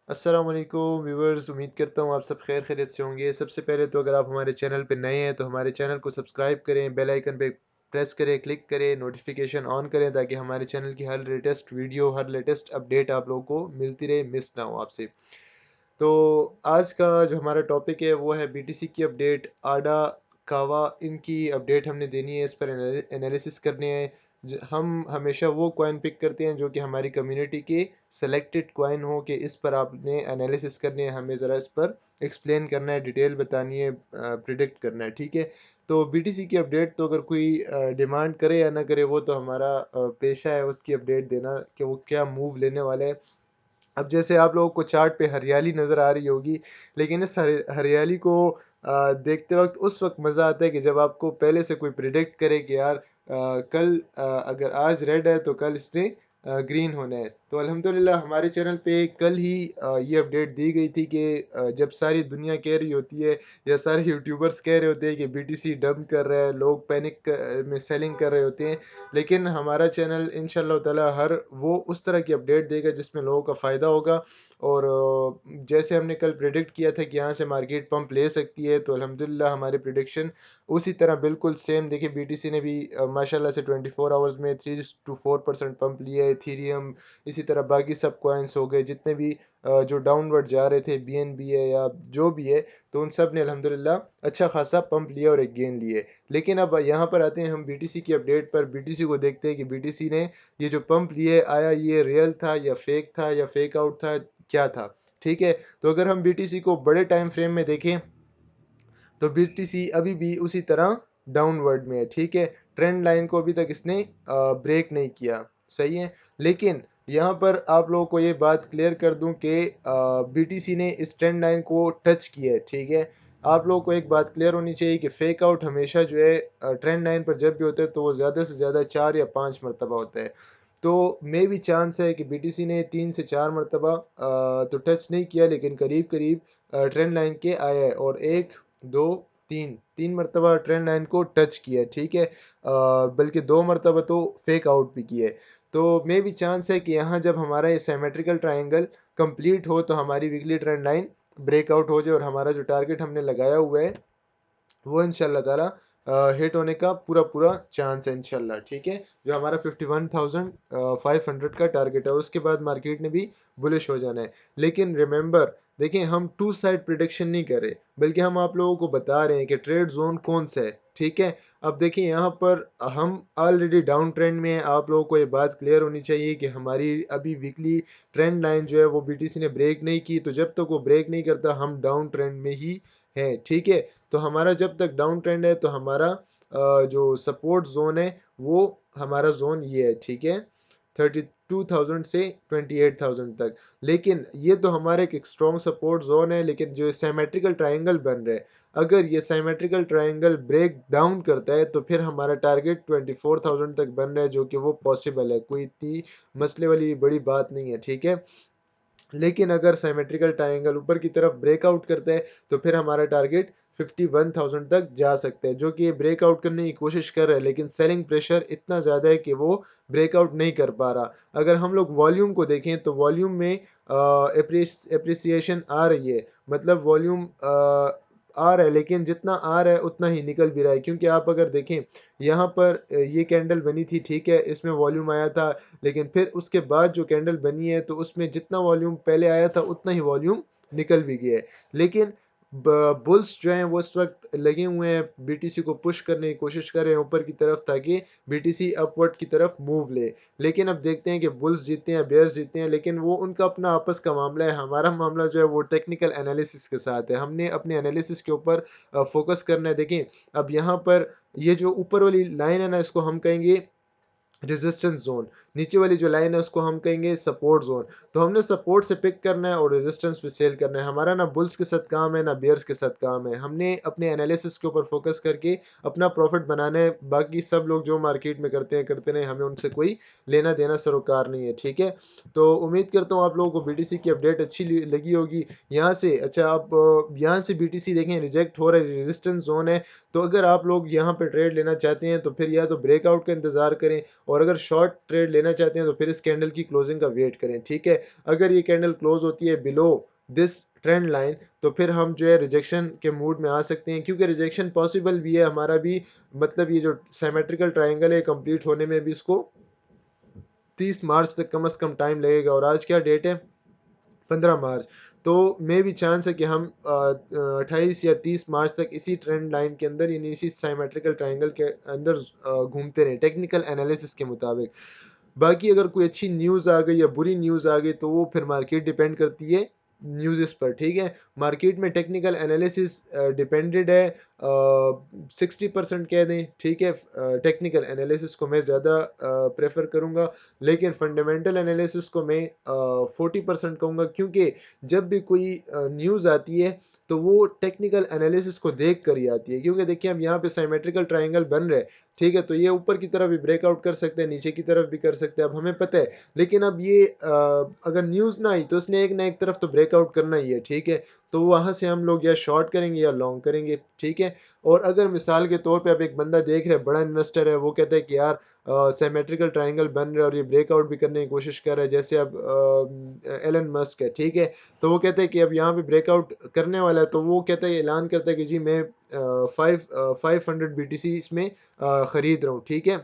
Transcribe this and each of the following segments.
अस्सलामुअलैकुम व्यूवर्स, उम्मीद करता हूँ आप सब खैर खैरियत से होंगे। सबसे पहले तो अगर आप हमारे चैनल पे नए हैं तो हमारे चैनल को सब्सक्राइब करें, बेल आइकन पे प्रेस करें, क्लिक करें, नोटिफिकेशन ऑन करें ताकि हमारे चैनल की हर लेटेस्ट वीडियो, हर लेटेस्ट अपडेट आप लोगों को मिलती रहे, मिस ना हो आपसे। तो आज का जो हमारा टॉपिक है वो है बीटीसी की अपडेट, आडा, कावा, इनकी अपडेट हमने देनी है, इस पर एनालिसिस करने हैं। हम हमेशा वो कॉइन पिक करते हैं जो कि हमारी कम्युनिटी के सेलेक्टेड कॉइन हो, कि इस पर आपने एनालिसिस करनी है, हमें ज़रा इस पर एक्सप्लेन करना है, डिटेल बतानी है, प्रिडिक्ट करना है, ठीक है। तो बीटीसी की अपडेट तो अगर कोई डिमांड करे या ना करे, वो तो हमारा पेशा है उसकी अपडेट देना कि वो क्या मूव लेने वाला है। अब जैसे आप लोगों को चार्ट पे हरियाली नज़र आ रही होगी, लेकिन इस हरियाली को देखते वक्त उस वक्त मज़ा आता है कि जब आपको पहले से कोई प्रिडिक्ट करे कि यार कल अगर आज रेड है तो कल इसने ग्रीन होना है। तो अल्हम्दुलिल्लाह हमारे चैनल पे कल ही ये अपडेट दी गई थी कि जब सारी दुनिया कह रही होती है या सारे यूट्यूबर्स कह रहे होते हैं कि बीटीसी डंप कर रहा है, लोग पैनिक में सेलिंग कर रहे होते हैं, लेकिन हमारा चैनल इंशाल्लाह ताला हर वो उस तरह की अपडेट देगा जिसमें लोगों का फ़ायदा होगा। और जैसे हमने कल प्रिडिक्ट किया था कि यहाँ से मार्केट पंप ले सकती है, तो अल्हम्दुलिल्लाह हमारे प्रिडिक्शन उसी तरह बिल्कुल सेम। देखिए बीटीसी ने भी माशाल्लाह से 24 आवर्स में 3 to 4% पंप लिया है। इथीरियम, इसी तरह बाकी सब कॉइन्स हो गए जितने भी जो डाउनवर्ड जा रहे थे, बीएनबी है या जो भी है, तो उन सब ने अल्हम्दुलिल्लाह अच्छा खासा पंप लिया और एक गेन लिए। लेकिन अब यहाँ पर आते हैं हम बीटीसी की अपडेट पर। बीटीसी को देखते हैं कि बीटीसी ने ये जो पंप लिए, आया ये रियल था या फेक था या फेक आउट था, क्या था, ठीक है। तो अगर हम बीटीसी को बड़े टाइम फ्रेम में देखें तो बीटीसी अभी भी उसी तरह डाउनवर्ड में है, ठीक है। ट्रेंड लाइन को अभी तक इसने ब्रेक नहीं किया, सही है। लेकिन यहाँ पर आप लोगों को ये बात क्लियर कर दूं कि बीटीसी ने इस ट्रेंड लाइन को टच किया है, ठीक है। आप लोगों को एक बात क्लियर होनी चाहिए कि फेक आउट हमेशा जो है ट्रेंड लाइन पर जब भी होता है तो वो ज़्यादा से ज़्यादा 4 या 5 मरतबा होता है। तो मे भी चांस है कि बीटीसी ने 3 से 4 मरतबा तो टच नहीं किया, लेकिन करीब करीब ट्रेंड लाइन के आया है, और एक, दो, तीन, 3 मरतबा ट्रेंड लाइन को टच किया है, ठीक है। बल्कि 2 मरतबा तो फेक आउट भी किया है। तो मे भी चांस है कि यहाँ जब हमारा ये सिमेट्रिकल ट्रायंगल कंप्लीट हो तो हमारी वीकली ट्रेंड लाइन ब्रेकआउट हो जाए और हमारा जो टारगेट हमने लगाया हुआ है वो इंशाल्लाह ताला हिट होने का पूरा पूरा चांस है इंशाल्लाह, ठीक है। जो हमारा 51,500 का टारगेट है, और उसके बाद मार्केट ने भी बुलिश हो जाना है। लेकिन रिमेंबर, देखें हम टू साइड प्रिडिक्शन नहीं कर रहे, बल्कि हम आप लोगों को बता रहे हैं कि ट्रेड जोन कौन सा है, ठीक है। अब देखिए यहाँ पर हम ऑलरेडी डाउन ट्रेंड में हैं। आप लोगों को ये बात क्लियर होनी चाहिए कि हमारी अभी वीकली ट्रेंड लाइन जो है वो बीटीसी ने ब्रेक नहीं की, तो जब तक वो ब्रेक नहीं करता हम डाउन ट्रेंड में ही हैं, ठीक है। तो हमारा जब तक डाउन ट्रेंड है तो हमारा जो सपोर्ट जोन है वो हमारा जोन ये है, ठीक है, 32,000 से 28,000 तक। लेकिन ये तो हमारा एक स्ट्रॉन्ग सपोर्ट जोन है, लेकिन जो सिमेट्रिकल ट्रायंगल बन रहा है, अगर ये सिमेट्रिकल ट्रायंगल ब्रेक डाउन करता है तो फिर हमारा टारगेट 24,000 तक बन रहा है, जो कि वो पॉसिबल है, कोई इतनी मसले वाली बड़ी बात नहीं है, ठीक है। लेकिन अगर सिमेट्रिकल ट्रायंगल ऊपर की तरफ ब्रेकआउट करता है तो फिर हमारा टारगेट 51,000 तक जा सकता है, जो कि ये ब्रेकआउट करने की कोशिश कर रहा है, लेकिन सेलिंग प्रेशर इतना ज़्यादा है कि वो ब्रेकआउट नहीं कर पा रहा। अगर हम लोग वॉल्यूम को देखें तो वॉल्यूम में एप्रिसिएशन आ रही है, मतलब वॉल्यूम आ रहा है, लेकिन जितना आ रहा है उतना ही निकल भी रहा है। क्योंकि आप अगर देखें यहाँ पर ये कैंडल बनी थी, ठीक है, इसमें वॉल्यूम आया था, लेकिन फिर उसके बाद जो कैंडल बनी है तो उसमें जितना वॉल्यूम पहले आया था उतना ही वॉल्यूम निकल भी गया है। लेकिन बुल्स जो हैं वो इस वक्त लगे हुए हैं, बीटीसी को पुश करने की कोशिश कर रहे हैं ऊपर की तरफ, ताकि बीटीसी अपवर्ड की तरफ मूव ले। लेकिन अब देखते हैं कि बुल्स जीते हैं, बेयर्स जीते हैं, लेकिन वो उनका अपना आपस का मामला है। हमारा मामला जो है वो टेक्निकल एनालिसिस के साथ है, हमने अपने एनालिसिस के ऊपर फोकस करना है। देखें अब यहाँ पर ये जो ऊपर वाली लाइन है ना, इसको हम कहेंगे रेजिस्टेंस जोन, नीचे वाली जो लाइन है उसको हम कहेंगे सपोर्ट जोन। तो हमने सपोर्ट से पिक करना है और रेजिस्टेंस पे सेल करना है। हमारा ना बुल्स के साथ काम है ना बियर्स के साथ काम है, हमने अपने एनालिसिस के ऊपर फोकस करके अपना प्रॉफिट बनाना है। बाकी सब लोग जो मार्केट में करते हैं करते रहे, हमें उनसे कोई लेना देना सरोकार नहीं है, ठीक है। तो उम्मीद करता हूँ आप लोगों को बीटीसी की अपडेट अच्छी लगी होगी। यहाँ से अच्छा आप यहाँ से बीटीसी देखें रिजेक्ट हो रहा है, रेजिस्टेंस जोन है, तो अगर आप लोग यहाँ पे ट्रेड लेना चाहते हैं तो फिर या तो ब्रेकआउट का इंतजार करें, और अगर शॉर्ट ट्रेड लेना चाहते हैं तो फिर इस कैंडल की क्लोजिंग का वेट करें, ठीक है। अगर ये कैंडल क्लोज होती है बिलो दिस ट्रेंड लाइन तो फिर हम जो है रिजेक्शन के मूड में आ सकते हैं, क्योंकि रिजेक्शन पॉसिबल भी है हमारा भी, मतलब ये जो सिमेट्रिकल ट्रायंगल है कंप्लीट होने में भी इसको 30 मार्च तक कम से कम टाइम लगेगा, और आज क्या डेट है, 15 मार्च। तो मे भी चांस है कि हम 28 या 30 मार्च तक इसी ट्रेंड लाइन के अंदर, यानी इसी साइमेट्रिकल ट्रायंगल के अंदर घूमते रहे टेक्निकल एनालिसिस के मुताबिक। बाकी अगर कोई अच्छी न्यूज़ आ गई या बुरी न्यूज़ आ गई तो वो फिर मार्केट डिपेंड करती है न्यूज़ पर, ठीक है। मार्केट में टेक्निकल एनालिसिस डिपेंडेड है, 60% कह दें, ठीक है। टेक्निकल एनालिसिस को मैं ज़्यादा प्रेफर करूँगा, लेकिन फंडामेंटल एनालिसिस को मैं 40% कहूँगा, क्योंकि जब भी कोई न्यूज़ आती है तो वो टेक्निकल एनालिसिस को देख कर ही आती है। क्योंकि देखिए अब यहाँ पे साइमेट्रिकल ट्रायंगल बन रहे हैं, ठीक है, तो ये ऊपर की तरफ भी ब्रेकआउट कर सकते हैं, नीचे की तरफ भी कर सकते हैं, अब हमें पता है। लेकिन अब ये अगर न्यूज़ ना आई तो उसने एक ना एक तरफ तो ब्रेकआउट करना ही है, ठीक है। तो वहाँ से हम लोग या शॉर्ट करेंगे या लॉन्ग करेंगे, ठीक है। और अगर मिसाल के तौर पे अब एक बंदा देख रहा है, बड़ा इन्वेस्टर है, वो कहता है कि यार सिमेट्रिकल ट्रायंगल बन रहा है और ये ब्रेकआउट भी करने की कोशिश कर रहा है, जैसे अब एलन मस्क है, ठीक है। तो वो कहते हैं कि अब यहाँ पे ब्रेकआउट करने वाला है, तो वो कहता है, ऐलान करता है कि जी मैं 500 BTC इसमें खरीद रहा हूँ, ठीक है।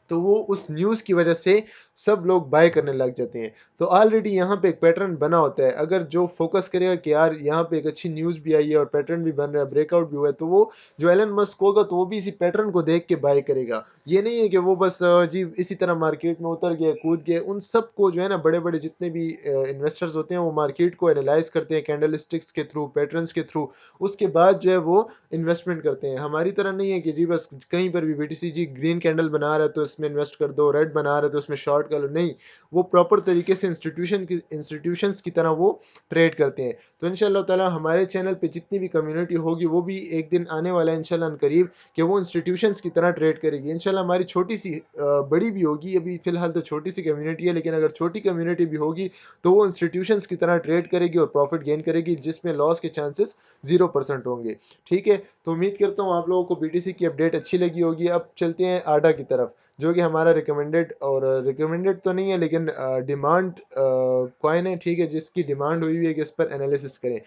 तो वो उस न्यूज़ की वजह से सब लोग बाय करने लग जाते हैं। तो ऑलरेडी यहाँ पे एक पैटर्न बना होता है, अगर जो फोकस करेगा कि यार यहाँ पे एक अच्छी न्यूज़ भी आई है और पैटर्न भी बन रहा है, ब्रेकआउट भी हुआ है, तो वो जो एलन मस्क होगा तो वो भी इसी पैटर्न को देख के बाय करेगा। ये नहीं है कि वो बस जी इसी तरह मार्केट में उतर गया, कूद गया। उन सबको जो है ना, बड़े बड़े जितने भी इन्वेस्टर्स होते हैं वो मार्केट को एनालाइज करते हैं कैंडल स्टिक्स के थ्रू, पैटर्न्स के थ्रू, उसके बाद जो है वो इन्वेस्टमेंट करते हैं। हमारी तरह नहीं है कि जी बस कहीं पर भी बीटीसी जी ग्रीन कैंडल बना रहा है तो इसमें इन्वेस्ट कर दो, रेड बना रहा है तो उसमें शॉर्ट कर लो, नहीं। वो प्रॉपर तरीके से इंस्टीट्यूशंस की तरह वो ट्रेड करते हैं। तो इंशाल्लाह ताला हमारे चैनल पे जितनी भी कम्युनिटी होगी वो भी एक दिन आने वाला है इंशाल्लाह करीब, कि वो इंस्टीट्यूशंस की तरह ट्रेड करेगी इंशाल्लाह। हमारी छोटी सी बड़ी भी होगी, अभी फिलहाल तो छोटी सी कम्युनिटी है, लेकिन अगर छोटी कम्युनिटी भी होगी तो वो इंस्टीट्यूशंस की तरह ट्रेड करेगी और प्रॉफिट गेन करेगी, जिसमें लॉस के चांसेस 0% होंगे, ठीक है। तो उम्मीद करता हूँ आप लोगों को बीटीसी की अपडेट अच्छी लगी होगी। अब चलते हैं आडा की तरफ, जो कि हमारा रिकमेंडेड, और रिकमेंडेड तो नहीं है लेकिन डिमांड कॉइन है, ठीक है, जिसकी डिमांड हुई हुई है कि इस पर एनालिसिस करें।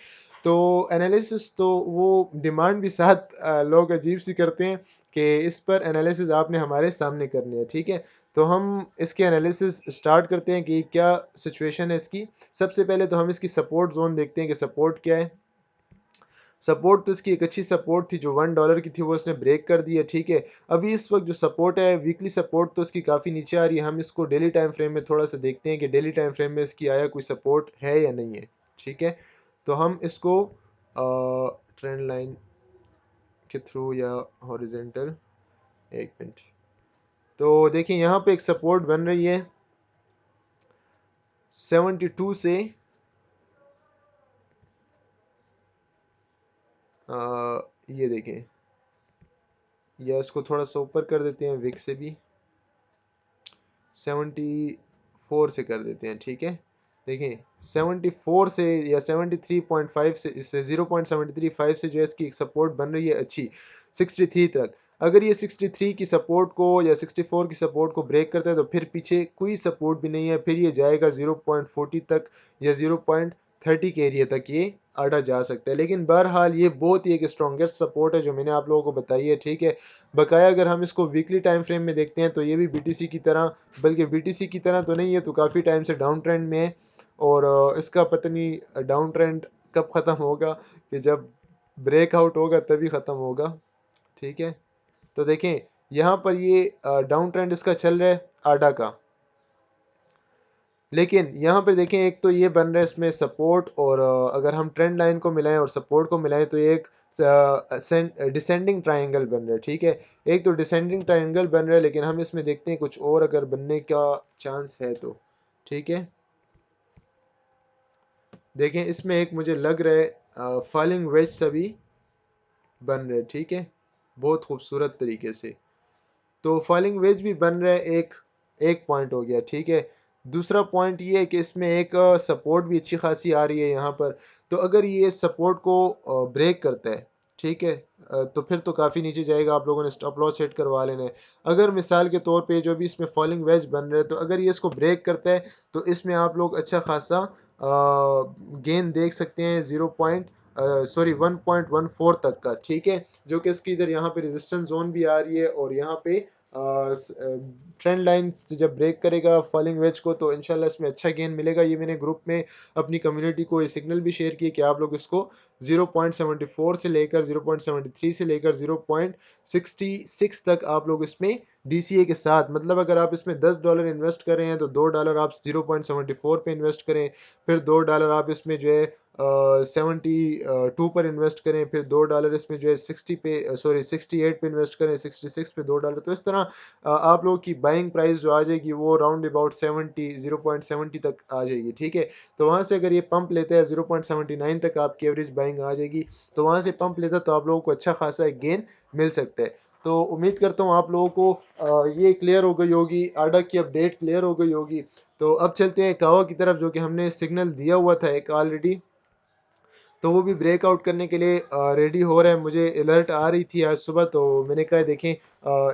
तो एनालिसिस तो वो डिमांड भी साथ लोग अजीब सी करते हैं कि इस पर एनालिसिस आपने हमारे सामने करनी है, ठीक है। तो हम इसके एनालिसिस स्टार्ट करते हैं कि क्या सिचुएशन है इसकी। सबसे पहले तो हम इसकी सपोर्ट जोन देखते हैं कि सपोर्ट क्या है। सपोर्ट तो इसकी एक अच्छी सपोर्ट थी जो $1 की थी, वो इसने ब्रेक कर दी है, ठीक है। अभी इस वक्त जो सपोर्ट है, वीकली सपोर्ट तो इसकी काफ़ी नीचे आ रही है। हम इसको डेली टाइम फ्रेम में थोड़ा सा देखते हैं कि डेली टाइम फ्रेम में इसकी आया कोई सपोर्ट है या नहीं है, ठीक है। तो हम इसको ट्रेंड लाइन के थ्रू या हॉरिजेंटल, एक मिनट, तो देखिए यहाँ पे एक सपोर्ट बन रही है 72 से, ये देखें, या इसको थोड़ा सा ऊपर कर देते हैं, विक से भी 74 से कर देते हैं, ठीक है। देखें 74 से या 73.5 से, इससे 0.735 से जो है इसकी एक सपोर्ट बन रही है अच्छी 63 तक। अगर ये 63 की सपोर्ट को या 64 की सपोर्ट को ब्रेक करता है तो फिर पीछे कोई सपोर्ट भी नहीं है, फिर ये जाएगा 0.40 तक या 0.30 के एरिया तक ये आड़ा जा सकता है। लेकिन बहरहाल ये बहुत ही एक स्ट्रॉन्गेस्ट सपोर्ट है जो मैंने आप लोगों को बताई है, ठीक है। बकाया अगर हम इसको वीकली टाइम फ्रेम में देखते हैं तो ये भी बीटीसी की तरह, बल्कि बीटीसी की तरह तो नहीं है, तो काफ़ी टाइम से डाउन ट्रेंड में है। और इसका पता नहीं डाउन ट्रेंड कब ख़त्म होगा, कि जब ब्रेकआउट होगा तभी ख़त्म होगा, ठीक है। तो देखें यहाँ पर ये डाउन ट्रेंड इसका चल रहा है आडा का, लेकिन यहाँ पर देखें एक तो ये बन रहा है इसमें सपोर्ट, और अगर हम ट्रेंड लाइन को मिलाएं और सपोर्ट को मिलाएं तो ये एक डिसेंडिंग ट्रायंगल बन रहा है, ठीक है। एक तो डिसेंडिंग ट्रायंगल बन रहा है, लेकिन हम इसमें देखते हैं कुछ और अगर बनने का चांस है तो, ठीक है। देखें इसमें एक मुझे लग रहा है फॉलिंग वेज सभी बन रहे, ठीक है, बहुत खूबसूरत तरीके से। तो फॉलिंग वेज भी बन रहा है, एक एक पॉइंट हो गया, ठीक है। दूसरा पॉइंट ये है कि इसमें एक सपोर्ट भी अच्छी खासी आ रही है यहाँ पर। तो अगर ये सपोर्ट को ब्रेक करता है, ठीक है, तो फिर तो काफ़ी नीचे जाएगा, आप लोगों ने स्टॉप लॉस सेट करवा लेना है। अगर मिसाल के तौर पे जो भी इसमें फॉलिंग वेज बन रहा है, तो अगर ये इसको ब्रेक करता है तो इसमें आप लोग अच्छा खासा गेन देख सकते हैं 1.14 तक का, ठीक है, जो कि इसकी इधर यहाँ पे रेजिस्टेंस जोन भी आ रही है, और यहाँ पे ट्रेंड लाइन जब ब्रेक करेगा फॉलिंग वेज को तो इंशाल्लाह इसमें अच्छा गेन मिलेगा। ये मैंने ग्रुप में अपनी कम्युनिटी को ये सिग्नल भी शेयर किए कि आप लोग इसको 0.74 से लेकर 0.73 से लेकर 0.66 तक आप लोग इसमें DCA के साथ, मतलब अगर आप इसमें $10 इन्वेस्ट कर रहे हैं तो $2 आप 0.74 पे इन्वेस्ट करें, फिर $2 आप इसमें जो है 72 पर इन्वेस्ट करें, फिर $2 इसमें जो है 68 पे इन्वेस्ट करें, 66 पे $2। तो इस तरह आप लोगों की बाइंग प्राइस जो आ जाएगी वो राउंड अबाउट 0.70 तक आ जाएगी, ठीक है। तो वहाँ से अगर ये पंप लेते हैं 0.79 तक आपकी एवरेज बाइंग आ जाएगी, तो वहाँ से पंप लेता तो आप लोगों को अच्छा खासा एक गेन मिल सकता है। तो उम्मीद करता हूँ आप लोगों को ये क्लियर हो गई होगी, आडा की अपडेट क्लियर हो गई होगी। तो अब चलते हैं कावा की तरफ, जो कि हमने सिग्नल दिया हुआ था एक ऑलरेडी, तो वो भी ब्रेकआउट करने के लिए रेडी हो रहा है। मुझे अलर्ट आ रही थी आज सुबह, तो मैंने कहा देखें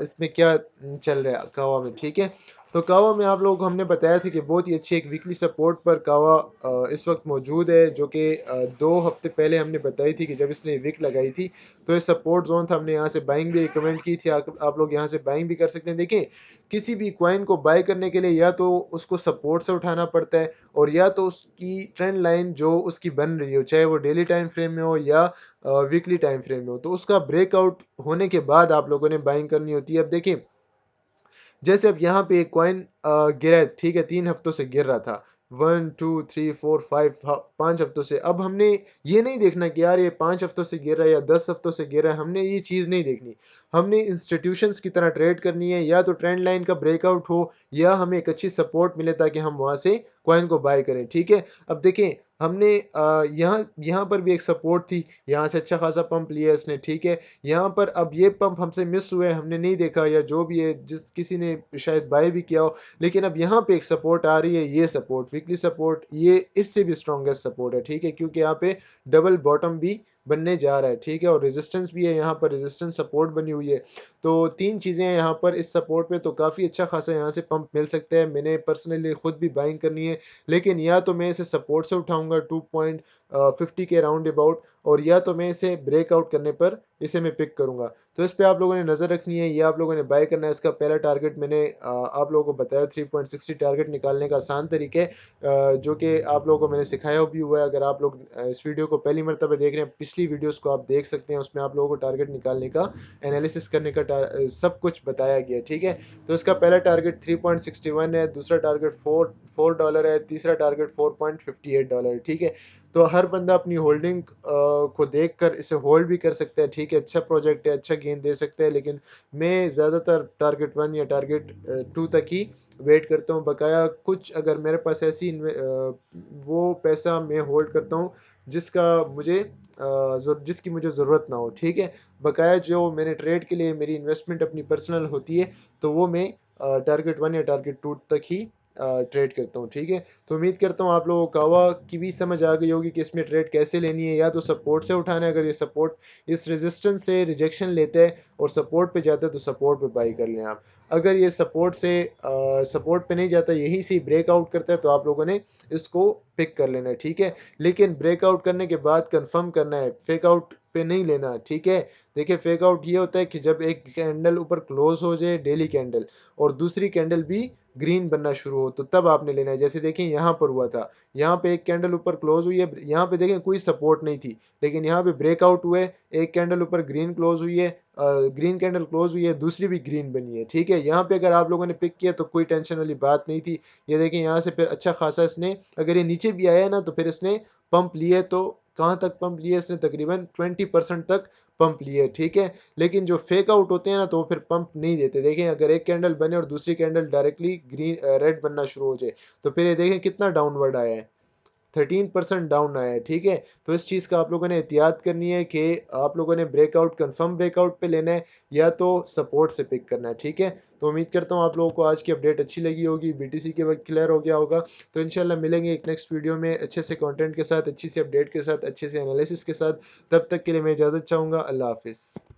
इसमें क्या चल रहा है कावा में, ठीक है। तो कावा में आप लोगों को हमने बताया था कि बहुत ही अच्छी एक वीकली सपोर्ट पर कावा इस वक्त मौजूद है, जो कि 2 हफ्ते पहले हमने बताई थी कि जब इसने विक लगाई थी तो ये सपोर्ट जोन था। हमने यहाँ से बाइंग भी रिकमेंड की थी, आप लोग यहाँ से बाइंग भी कर सकते हैं। देखें, किसी भी क्वाइन को बाय करने के लिए या तो उसको सपोर्ट से उठाना पड़ता है, और या तो उसकी ट्रेंड लाइन जो उसकी बन रही हो, चाहे वो डेली टाइम फ्रेम में हो या वीकली टाइम फ्रेम में हो, तो उसका ब्रेकआउट होने के बाद आप लोगों ने बाइंग करनी होती है। अब देखिए, जैसे अब यहाँ पे एक कॉइन गिरा है, ठीक है, 3 हफ्तों से गिर रहा था, 1 2 3 4 5 5 हफ्तों से। अब हमने ये नहीं देखना कि यार ये 5 हफ्तों से गिर रहा है या 10 हफ्तों से गिर रहा है, हमने ये चीज़ नहीं देखनी। हमने इंस्टीट्यूशंस की तरह ट्रेड करनी है, या तो ट्रेंड लाइन का ब्रेकआउट हो या हमें एक अच्छी सपोर्ट मिले ताकि हम वहां से कॉइन को बाय करें, ठीक है। अब देखें, हमने यहाँ यहाँ पर भी एक सपोर्ट थी, यहाँ से अच्छा खासा पंप लिया इसने, ठीक है। यहाँ पर अब ये पंप हमसे मिस हुए, हमने नहीं देखा, या जो भी है जिस किसी ने शायद बाय भी किया हो, लेकिन अब यहाँ पे एक सपोर्ट आ रही है, ये सपोर्ट वीकली सपोर्ट, ये इससे भी स्ट्रॉन्गेस्ट सपोर्ट है, ठीक है, क्योंकि यहाँ पे डबल बॉटम भी बनने जा रहा है, ठीक है, और रेजिस्टेंस भी है, यहाँ पर रेजिस्टेंस सपोर्ट बनी हुई है। तो 3 चीज़ें हैं यहाँ पर इस सपोर्ट पे, तो काफ़ी अच्छा खासा यहाँ से पंप मिल सकता है। मैंने पर्सनली खुद भी बाइंग करनी है, लेकिन या तो मैं इसे सपोर्ट से उठाऊंगा 2.50 के राउंड अबाउट, और या तो मैं इसे ब्रेकआउट करने पर इसे मैं पिक करूंगा। तो इस पे आप लोगों ने नज़र रखनी है, ये आप लोगों ने बाय करना है। इसका पहला टारगेट मैंने आप लोगों को बताया, 3.60 टारगेट निकालने का आसान तरीके जो कि आप लोगों को मैंने सिखाया भी हुआ है। अगर आप लोग इस वीडियो को पहली मरतबा देख रहे हैं, पिछली वीडियोस को आप देख सकते हैं, उसमें आप लोगों को टारगेट निकालने का, एनालिसिस करने का सब कुछ बताया गया, ठीक है। तो इसका पहला टारगेट 3.61 है, दूसरा टारगेट $4 है, तीसरा टारगेट $4.58, ठीक है। तो हर बंदा अपनी होल्डिंग को देखकर इसे होल्ड भी कर सकता है, ठीक है। अच्छा प्रोजेक्ट है, अच्छा गेन दे सकता है, लेकिन मैं ज़्यादातर टारगेट 1 या टारगेट 2 तक ही वेट करता हूँ। बकाया कुछ अगर मेरे पास ऐसी वो पैसा मैं होल्ड करता हूँ जिसका मुझे जिसकी मुझे ज़रूरत ना हो, ठीक है। बकाया जो मैंने ट्रेड के लिए मेरी इन्वेस्टमेंट अपनी पर्सनल होती है, तो वो मैं टारगेट 1 या टारगेट 2 तक ही ट्रेड करता हूँ, ठीक है। तो उम्मीद करता हूँ आप लोगों को कावा की भी समझ आ गई होगी कि इसमें ट्रेड कैसे लेनी है। या तो सपोर्ट से उठाना है, अगर ये सपोर्ट इस रेजिस्टेंस से रिजेक्शन लेते हैं और सपोर्ट पे जाता है तो सपोर्ट पे बाई कर लें आप। अगर ये सपोर्ट पे नहीं जाता, यहीं से ब्रेकआउट करता है, तो आप लोगों ने इसको पिक कर लेना है, ठीक है। लेकिन ब्रेकआउट करने के बाद कंफर्म करना है, फेक आउट पे नहीं लेना, ठीक है। देखिए, फेक आउट ये होता है कि जब एक कैंडल ऊपर क्लोज हो जाए, डेली कैंडल, और दूसरी कैंडल भी ग्रीन बनना शुरू हो, तो तब आपने लेना है। जैसे देखें यहाँ पर हुआ था, यहाँ पे एक कैंडल ऊपर क्लोज हुई है, यहाँ पे देखें कोई सपोर्ट नहीं थी, लेकिन यहाँ पे ब्रेकआउट हुए, एक कैंडल ऊपर ग्रीन क्लोज हुई है, ग्रीन कैंडल क्लोज हुई है, दूसरी भी ग्रीन बनी है, ठीक है। यहाँ पे अगर आप लोगों ने पिक किया तो कोई टेंशन वाली बात नहीं थी। ये देखें, यहाँ से फिर अच्छा खासा इसने, अगर ये नीचे भी आया है ना, तो फिर इसने पंप लिए, तो कहाँ तक पंप लिए इसने, तकरीबन 20% तक पंप लिए, ठीक है। लेकिन जो फेक आउट होते हैं ना, तो वो फिर पंप नहीं देते। देखें, अगर एक कैंडल बने और दूसरी कैंडल डायरेक्टली ग्रीन रेड बनना शुरू हो जाए, तो फिर ये देखें कितना डाउनवर्ड आया है। 13% डाउन आया है। ठीक है, तो इस चीज़ का आप लोगों ने एहतियात करनी है कि आप लोगों ने ब्रेकआउट कंफर्म ब्रेकआउट पे लेना है या तो सपोर्ट से पिक करना है। ठीक है, तो उम्मीद करता हूँ आप लोगों को आज की अपडेट अच्छी लगी होगी, बीटीसी के वक्त क्लियर हो गया होगा। तो इंशाल्लाह मिलेंगे एक नेक्स्ट वीडियो में अच्छे से कंटेंट के साथ, अच्छी सी अपडेट के साथ, अच्छे से एनालिसिस के साथ। तब तक के लिए मैं इजाज़त चाहूँगा। अल्लाह हाफिज़।